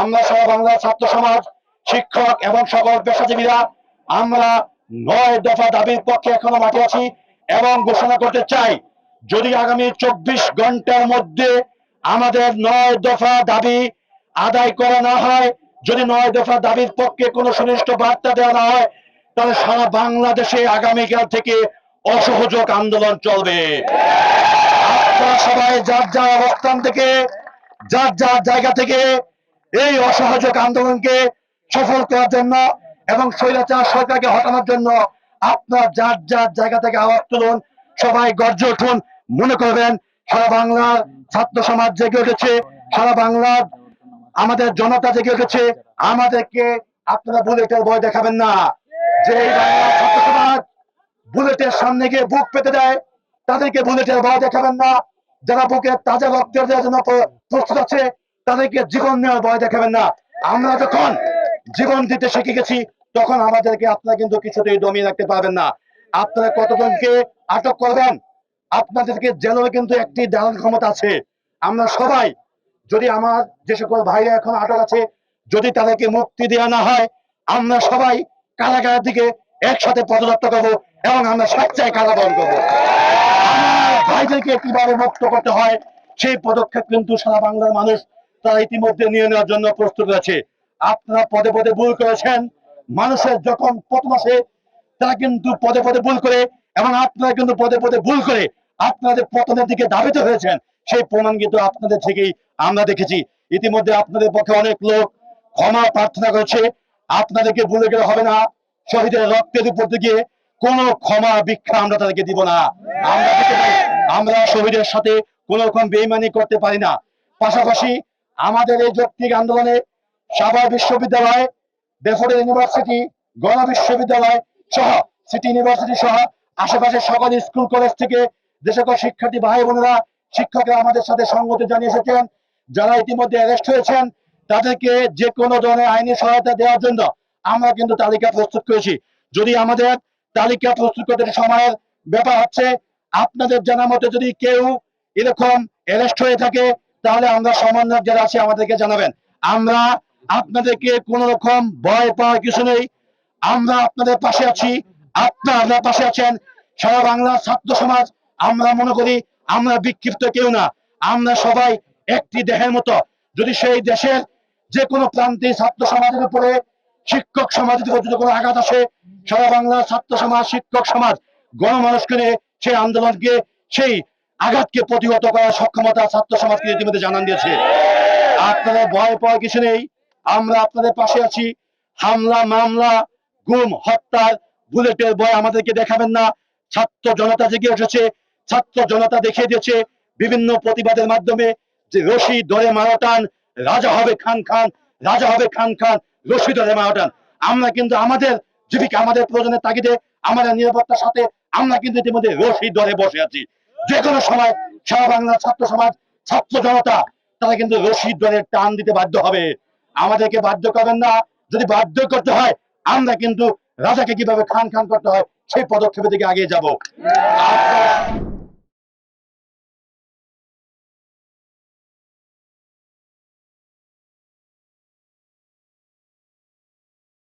আমরা সারা বাংলার ছাত্র সমাজ, শিক্ষক এবং সকল পেশাজীবীরা আমরা ৯ দফা দাবির পক্ষে এখনো মাঠে আছি এবং ঘোষণা করতে চাই, যদি আগামী ২৪ ঘন্টার মধ্যে আমাদের ৯ দফা দাবি আদায় করা না হয়, যদি ৯ দফা দাবির পক্ষে কোনো সুনির্দিষ্ট বার্তা দেওয়া না হয়, তাহলে সারা বাংলাদেশে আগামীকাল থেকে অসহযোগ আন্দোলন চলবে। আপনারা সবাই যার যার অবস্থান থেকে, যার যার জায়গা থেকে এই অসহযোগ আন্দোলনকে সফল করার জন্য এবং স্বৈরাচার সরকারকে হটানোর জন্য আপনার যার যার জায়গা থেকে আওয়াজ তুলুন, সবাই গর্জে উঠুন। মনে করবেন সারা বাংলার ছাত্র সমাজ জেগে উঠেছে, সারা বাংলার আমাদের জনতা জেগে উঠেছে। আমাদেরকে আপনারা বুলেটের ভয় দেখাবেন না। যে বাংলার ছাত্র সমাজ বুলেটের সামনে গিয়ে বুক পেতে দেয়, তাদেরকে বুলেটের ভয় দেখাবেন না। যারা বুকে তাজা রক্ত দেওয়ার জন্য প্রস্তুত আছে, তাদেরকে জীবন নেওয়ার ভয় দেখাবেন না। আমরা যখন জীবন দিতে শিখে গেছি, তখন আমাদেরকে আপনারা কিন্তু কিছুতেই দমিয়ে রাখতে পারবেন না। আপনারা কতজনকে আটক করবেন, আপনাদেরকে জেলের কিন্তু একটি দাঁড়ানোর ক্ষমতা আছে। আমরা সবাই, যদি আমার যে সকল ভাইরা এখন আটক আছে, যদি তাদেরকে মুক্তি দেওয়া না হয়, আমরা সবাই কারাগারের দিকে একসাথে পদযাত্রা করবো এবং আমরা স্বেচ্ছায় কারাবরণ করবো। ভাইদেরকে কিভাবে মুক্ত করতে হয় সেই পদক্ষেপ কিন্তু সারা বাংলার মানুষ তারা ইতিমধ্যে নিয়ে নেওয়ার জন্য প্রস্তুত আছে। আপনারা পদে পদে ভুল করেছেন, মানুষের যখন পতন আসে তারা কিন্তু পদে পদে ভুল করে, এবং আপনারা কিন্তু পদে পদে ভুল করে আপনাদের পতনের দিকে ধাবিত হয়েছেন, সেই প্রমাণ কিন্তু আপনাদের থেকেই আমরা দেখেছি। ইতিমধ্যে আপনাদের পক্ষে অনেক লোক ক্ষমা প্রার্থনা করেছে, আপনাদেরকে ভুলে গেলে হবে না। শহীদের রক্তের উপর দিয়ে কোন ক্ষমা ভিক্ষা আমরা তাদেরকে দিব না। আমরা শহীদের সাথে কোন রকম বেইমানি করতে পারি না। পাশাপাশি আমাদের এই যৌক্তিক আন্দোলনে সাভার বিশ্ববিদ্যালয়, ডেফোডিল ইউনিভার্সিটি, গণ বিশ্ববিদ্যালয় সহ সিটি ইউনিভার্সিটি সহ আশেপাশের সকল স্কুল কলেজ থেকে যে সকল শিক্ষার্থী ভাই বোনেরা, শিক্ষকরা আমাদের সাথে সংগতি জানিয়ে এসেছেন, যারা ইতিমধ্যে অ্যারেস্ট হয়েছেন, তাদেরকে যে কোনো ধরনের আইনি সহায়তা দেওয়ার জন্য আমরা কিন্তু তালিকা প্রস্তুত করেছি। যদি আমাদের তালিকা প্রস্তুত করতে সময়ের ব্যাপার হচ্ছে, আপনাদের জানা মতে যদি কেউ এরকম অ্যারেস্ট হয়ে থাকে, তাহলে আমরা সমন্বয়ক যারা আছে আমাদেরকে জানাবেন। আমরা আপনাদেরকে কোন রকম ভয় পাওয়ার কিছু নেই, আমরা আপনাদের পাশে আছি, আপনারা পাশে আছেন। সারা বাংলার ছাত্র সমাজ আমরা মনে করি আমরা বিক্ষিপ্ত কেউ না, আমরা সবাই একটি দেহের মতো। যদি সেই দেশের যে কোনো প্রান্তে ছাত্র সমাজের উপরে, শিক্ষক সমাজের উপর যদি কোনো আঘাত আসে, সারা বাংলার ছাত্র সমাজ, শিক্ষক সমাজ, গণমানুষকে নিয়ে সেই আন্দোলনকে, সেই আঘাতকে প্রতিহত করার সক্ষমতা ছাত্র সমাজকে ইতিমধ্যে জানান দিয়েছে। আপনারা ভয় পাওয়ার কিছু নেই, আমরা আপনাদের পাশে আছি। হামলা, মামলা, গুম, হত্যার বুলেটের ভয় আমাদেরকে দেখাবেন না। ছাত্র জনতা জেগে উঠেছে, ছাত্র জনতা দেখিয়ে দিয়েছে বিভিন্ন প্রতিবাদের মাধ্যমে যে রশি ধরে মারাটান, রাজা হবে খান খান, রাজা হবে খান খান, রশি ধরে মারাটান। আমরা কিন্তু আমাদের জীবিকা, আমাদের প্রয়োজনের তাগিদে, আমাদের নিরাপত্তার সাথে আমরা কিন্তু ইতিমধ্যে রশি ধরে বসে আছি। যে কোনো সময় সারা বাংলার ছাত্র সমাজ, ছাত্র জনতা তারা কিন্তু রশি ধরে টান দিতে বাধ্য হবে। আমাদেরকে বাধ্য করবেন না। যদি বাধ্য করতে হয়, আমরা কিন্তু রাজাকে কিভাবে খান খান করতে হয় সেই পদক্ষেপের দিকে এগিয়ে যাব।